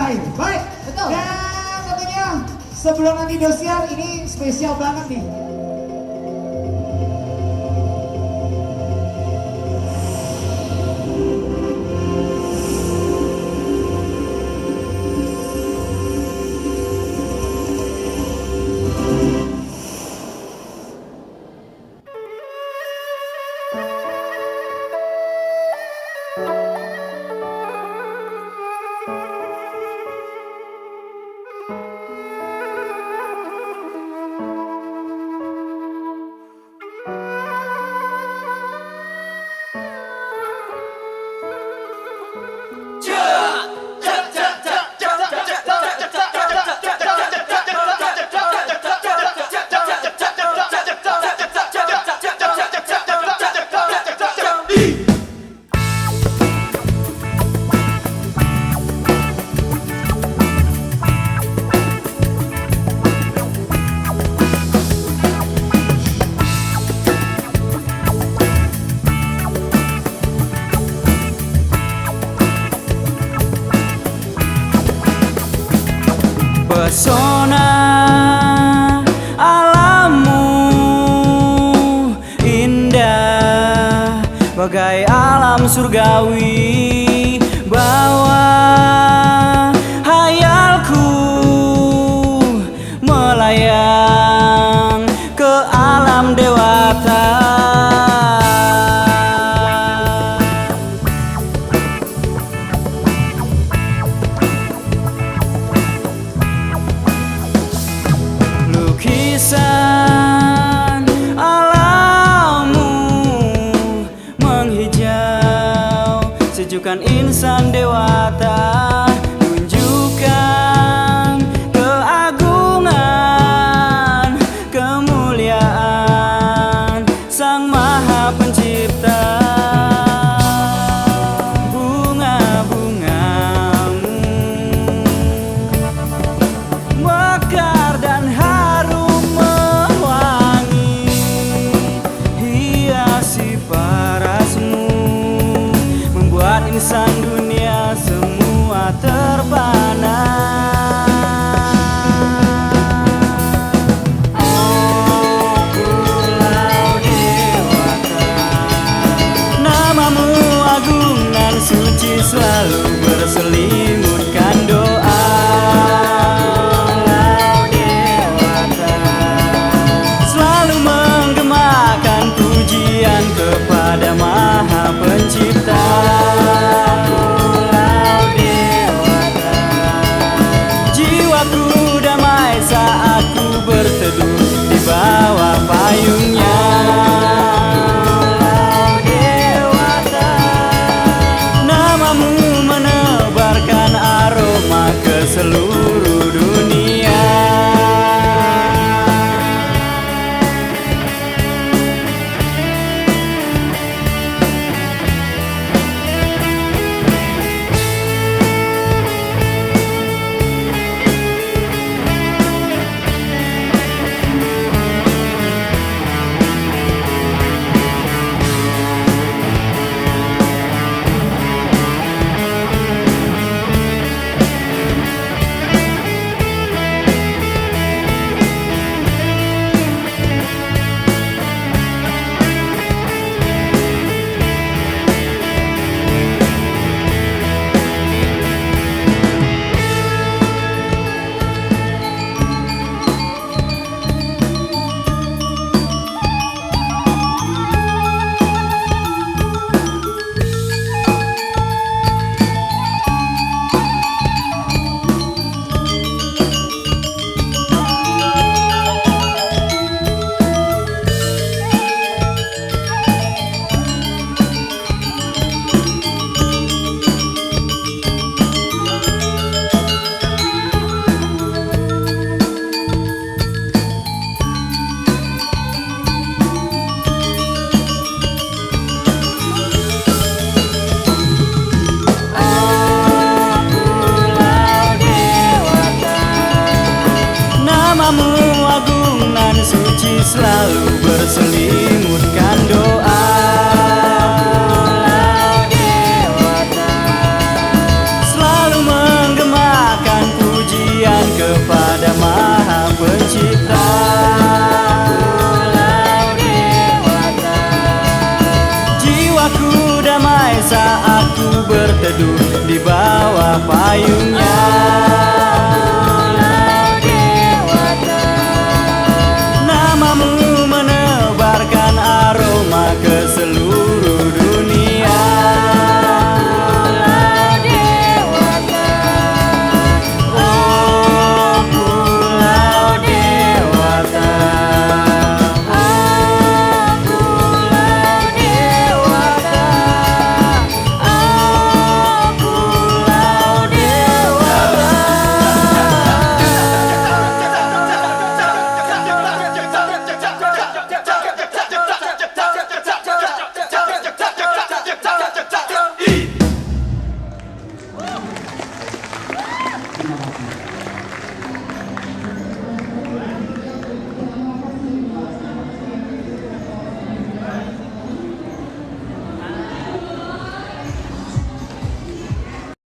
lain. Baik, Betul. dan tentunya sebelum nanti Indosiar ini spesial banget nih. Pesona alammu indah bagai alam surgawi, bawa hayalku melayang ke alam dewata. Lukisan alammu menghijau, sejukkan insan dewata, tunjukkan keagungan, kemuliaan Sang Maha Pencipta. Bunga-bungamu mekar dan harum mewangi, hiasi parasmu, membuat insan dunia semua terpana. Oh pulau dewata, namamu agung dan suci, selalu berselimutkan doa. Pulau dewata, selalu menggemakan pujian kepada Maha Pencipta. Pulau dewata, jiwaku damai saat ku berteduh di bawah payungnya. Pulau dewata, namamu menebarkan aroma ke seluruh dunia. selalu berselimutkan doa. Pulau dewata selalu menggemakan payungnya. Namamu menebarkan aroma ke seluruh dunia. Oh Pulau Dewata, oh Pulau Dewata, oh Pulau Dewata. Terima kasih.